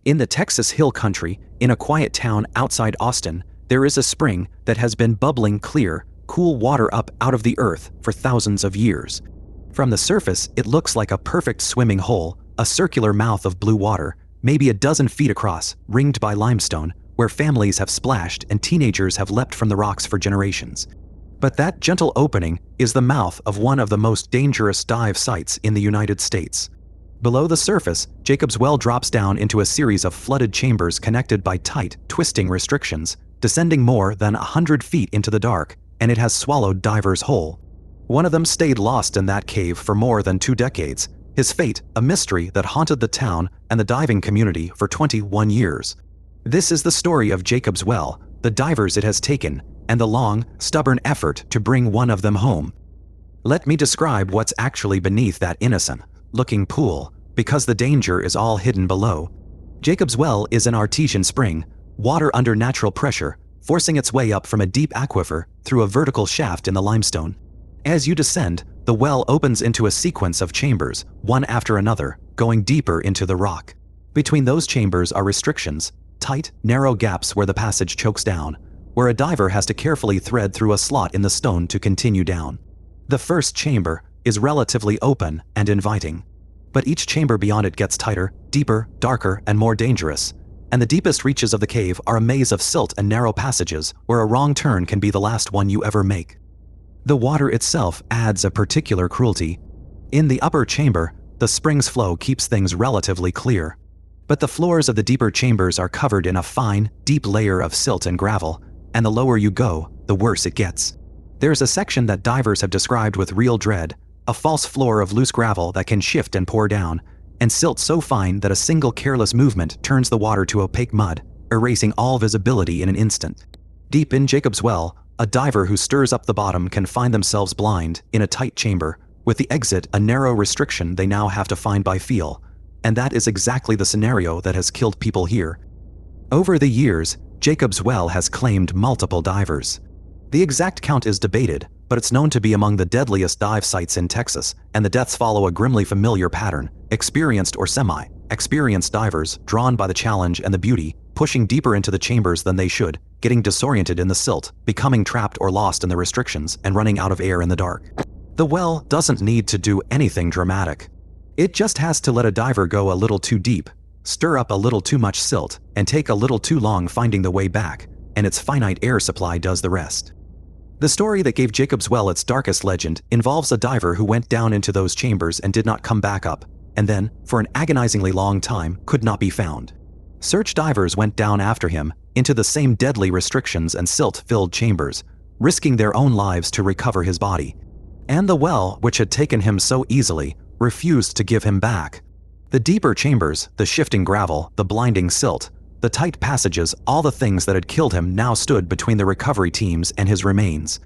In the Texas Hill Country, in a quiet town outside Austin, there is a spring that has been bubbling clear, cool water up out of the earth for thousands of years. From the surface, it looks like a perfect swimming hole, a circular mouth of blue water, maybe a dozen feet across, ringed by limestone, where families have splashed and teenagers have leapt from the rocks for generations. But that gentle opening is the mouth of one of the most dangerous dive sites in the United States. Below the surface, Jacob's Well drops down into a series of flooded chambers connected by tight, twisting restrictions, descending more than 100 feet into the dark, and it has swallowed divers whole. One of them stayed lost in that cave for more than 2 decades, his fate a mystery that haunted the town and the diving community for 21 years. This is the story of Jacob's Well, the divers it has taken, and the long, stubborn effort to bring one of them home. Let me describe what's actually beneath that innocent-looking pool, because the danger is all hidden below. Jacob's Well is an artesian spring, water under natural pressure, forcing its way up from a deep aquifer through a vertical shaft in the limestone. As you descend, the well opens into a sequence of chambers, one after another, going deeper into the rock. Between those chambers are restrictions, tight, narrow gaps where the passage chokes down, where a diver has to carefully thread through a slot in the stone to continue down. The first chamber is relatively open and inviting, but each chamber beyond it gets tighter, deeper, darker, and more dangerous. And the deepest reaches of the cave are a maze of silt and narrow passages where a wrong turn can be the last one you ever make. The water itself adds a particular cruelty. In the upper chamber, the spring's flow keeps things relatively clear. But the floors of the deeper chambers are covered in a fine, deep layer of silt and gravel, and the lower you go, the worse it gets. There's a section that divers have described with real dread, a false floor of loose gravel that can shift and pour down, and silt so fine that a single careless movement turns the water to opaque mud, erasing all visibility in an instant. Deep in Jacob's Well, a diver who stirs up the bottom can find themselves blind in a tight chamber, with the exit a narrow restriction they now have to find by feel, and that is exactly the scenario that has killed people here. Over the years, Jacob's Well has claimed multiple divers. The exact count is debated, but it's known to be among the deadliest dive sites in Texas, and the deaths follow a grimly familiar pattern: experienced or semi-experienced divers, drawn by the challenge and the beauty, pushing deeper into the chambers than they should, getting disoriented in the silt, becoming trapped or lost in the restrictions, and running out of air in the dark. The well doesn't need to do anything dramatic. It just has to let a diver go a little too deep, stir up a little too much silt, and take a little too long finding the way back, and its finite air supply does the rest. The story that gave Jacob's Well its darkest legend involves a diver who went down into those chambers and did not come back up, and then, for an agonizingly long time, could not be found. Search divers went down after him, into the same deadly restrictions and silt-filled chambers, risking their own lives to recover his body. And the well, which had taken him so easily, refused to give him back. The deeper chambers, the shifting gravel, the blinding silt, the tight passages, all the things that had killed him now stood between the recovery teams and his remains.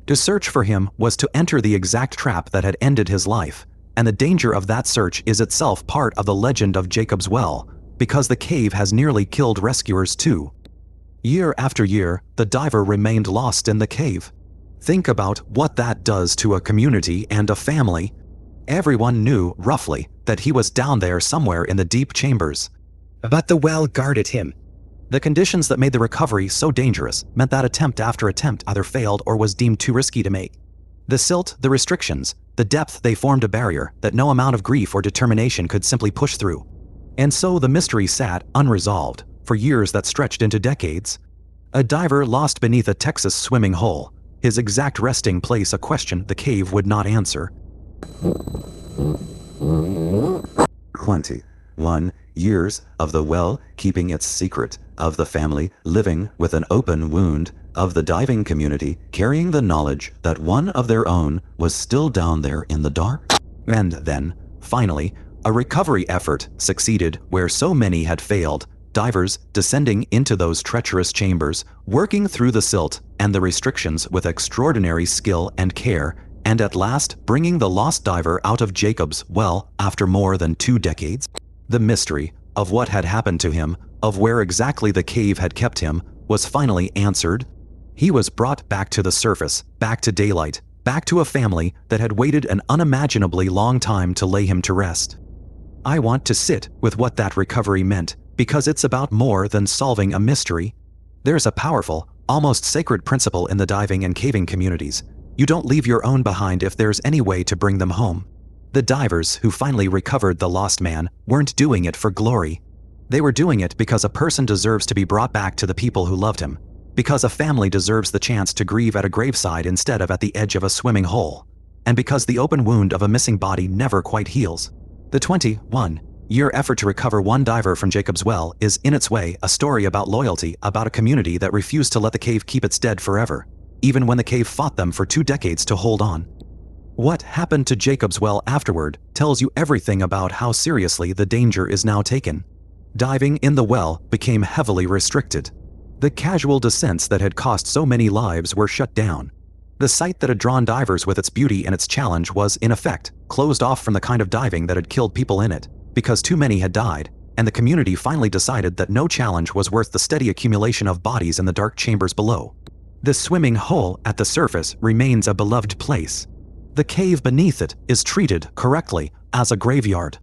To search for him was to enter the exact trap that had ended his life, and the danger of that search is itself part of the legend of Jacob's Well, because the cave has nearly killed rescuers too. Year after year, the diver remained lost in the cave. Think about what that does to a community and a family. Everyone knew, roughly, that he was down there somewhere in the deep chambers. But the well guarded him. The conditions that made the recovery so dangerous meant that attempt after attempt either failed or was deemed too risky to make. The silt, the restrictions, the depth, they formed a barrier that no amount of grief or determination could simply push through. And so the mystery sat unresolved for years that stretched into decades. A diver lost beneath a Texas swimming hole, his exact resting place a question the cave would not answer. 21 years of the well keeping its secret, of the family living with an open wound, of the diving community carrying the knowledge that one of their own was still down there in the dark. And then, finally, a recovery effort succeeded where so many had failed, divers descending into those treacherous chambers, working through the silt and the restrictions with extraordinary skill and care, and at last bringing the lost diver out of Jacob's Well after more than 2 decades. The mystery of what had happened to him, of where exactly the cave had kept him, was finally answered. He was brought back to the surface, back to daylight, back to a family that had waited an unimaginably long time to lay him to rest. I want to sit with what that recovery meant, Because it's about more than solving a mystery. There's a powerful, almost sacred principle in the diving and caving communities. You don't leave your own behind if there's any way to bring them home. The divers who finally recovered the lost man weren't doing it for glory. They were doing it because a person deserves to be brought back to the people who loved him. Because a family deserves the chance to grieve at a graveside instead of at the edge of a swimming hole. And because the open wound of a missing body never quite heals. The 21-year effort to recover one diver from Jacob's Well is, in its way, a story about loyalty, about a community that refused to let the cave keep its dead forever, even when the cave fought them for 2 decades to hold on. What happened to Jacob's Well afterward tells you everything about how seriously the danger is now taken. Diving in the well became heavily restricted. The casual descents that had cost so many lives were shut down. The site that had drawn divers with its beauty and its challenge was, in effect, closed off from the kind of diving that had killed people in it, because too many had died, and the community finally decided that no challenge was worth the steady accumulation of bodies in the dark chambers below. The swimming hole at the surface remains a beloved place. The cave beneath it is treated correctly as a graveyard.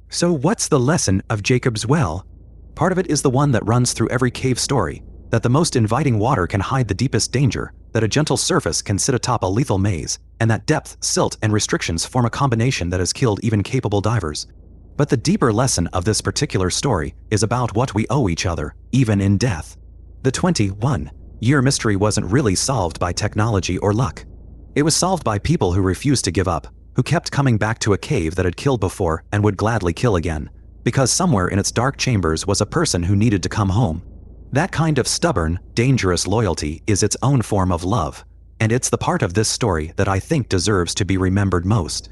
So what's the lesson of Jacob's Well? Part of it is the one that runs through every cave story, that the most inviting water can hide the deepest danger, that a gentle surface can sit atop a lethal maze, and that depth, silt, and restrictions form a combination that has killed even capable divers. But the deeper lesson of this particular story is about what we owe each other, even in death. The 21-year mystery wasn't really solved by technology or luck. It was solved by people who refused to give up, who kept coming back to a cave that had killed before and would gladly kill again, because somewhere in its dark chambers was a person who needed to come home. That kind of stubborn, dangerous loyalty is its own form of love, and it's the part of this story that I think deserves to be remembered most.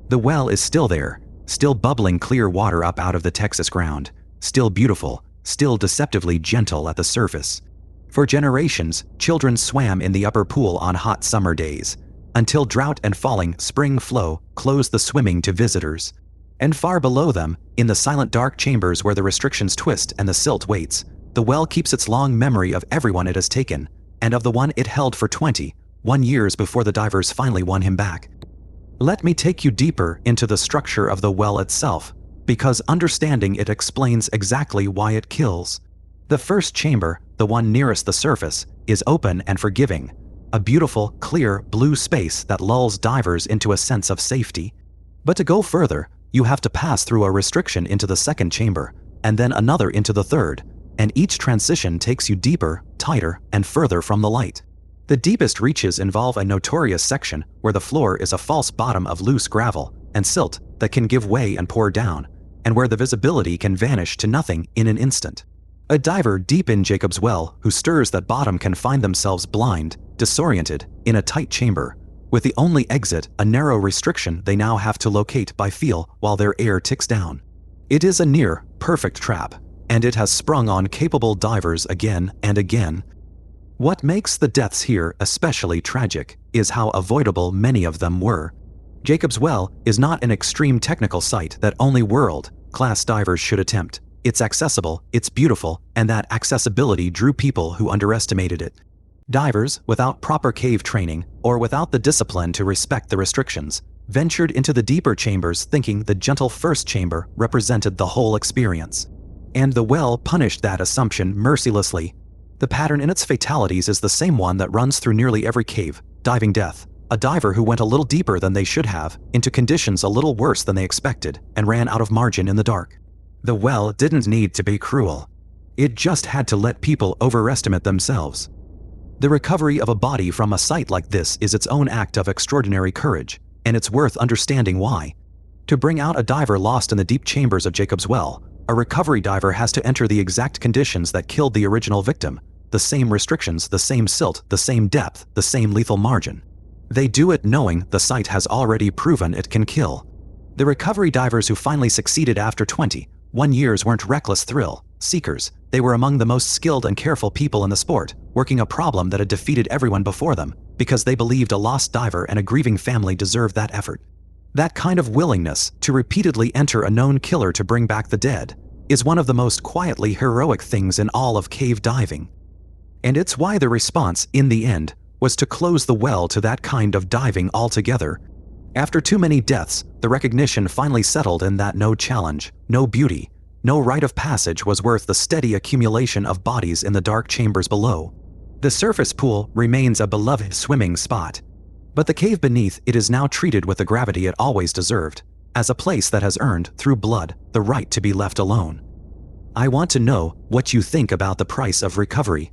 The well is still there, still bubbling clear water up out of the Texas ground, still beautiful, still deceptively gentle at the surface. For generations, children swam in the upper pool on hot summer days, until drought and falling spring flow closed the swimming to visitors. And far below them, in the silent dark chambers where the restrictions twist and the silt waits, the well keeps its long memory of everyone it has taken, and of the one it held for 21 years before the divers finally won him back. Let me take you deeper into the structure of the well itself, because understanding it explains exactly why it kills. The first chamber, the one nearest the surface, is open and forgiving, a beautiful, clear, blue space that lulls divers into a sense of safety. But to go further, you have to pass through a restriction into the second chamber, and then another into the third, and each transition takes you deeper, tighter, and further from the light. The deepest reaches involve a notorious section where the floor is a false bottom of loose gravel and silt that can give way and pour down, and where the visibility can vanish to nothing in an instant. A diver deep in Jacob's Well who stirs that bottom can find themselves blind, disoriented, in a tight chamber, with the only exit a narrow restriction they now have to locate by feel while their air ticks down. It is a near perfect trap, and it has sprung on capable divers again and again. What makes the deaths here especially tragic is how avoidable many of them were. Jacob's Well is not an extreme technical site that only world-class divers should attempt. It's accessible, it's beautiful, and that accessibility drew people who underestimated it. Divers, without proper cave training, or without the discipline to respect the restrictions, ventured into the deeper chambers thinking the gentle first chamber represented the whole experience. And the well punished that assumption mercilessly. The pattern in its fatalities is the same one that runs through nearly every cave, diving death. A diver who went a little deeper than they should have, into conditions a little worse than they expected, and ran out of margin in the dark. The well didn't need to be cruel. It just had to let people overestimate themselves. The recovery of a body from a site like this is its own act of extraordinary courage, and it's worth understanding why. To bring out a diver lost in the deep chambers of Jacob's Well, a recovery diver has to enter the exact conditions that killed the original victim, the same restrictions, the same silt, the same depth, the same lethal margin. They do it knowing the site has already proven it can kill. The recovery divers who finally succeeded after 21 years weren't reckless thrill seekers. They were among the most skilled and careful people in the sport, working a problem that had defeated everyone before them, because they believed a lost diver and a grieving family deserved that effort. That kind of willingness to repeatedly enter a known killer to bring back the dead is one of the most quietly heroic things in all of cave diving. And it's why the response, in the end, was to close the well to that kind of diving altogether. After too many deaths, the recognition finally settled in that no challenge, no beauty, No rite of passage was worth the steady accumulation of bodies in the dark chambers below. The surface pool remains a beloved swimming spot, but the cave beneath it is now treated with the gravity it always deserved, as a place that has earned, through blood, the right to be left alone. I want to know what you think about the price of recovery.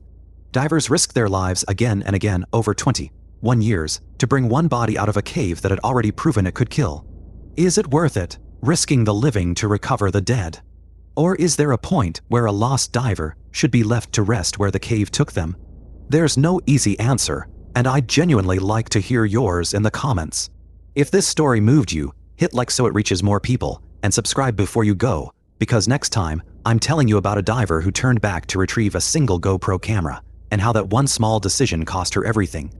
Divers risk their lives again and again over 21 years to bring one body out of a cave that had already proven it could kill. Is it worth it, risking the living to recover the dead? Or is there a point where a lost diver should be left to rest where the cave took them? There's no easy answer, and I'd genuinely like to hear yours in the comments. If this story moved you, hit like so it reaches more people, and subscribe before you go, because next time, I'm telling you about a diver who turned back to retrieve a single GoPro camera, and how that one small decision cost her everything.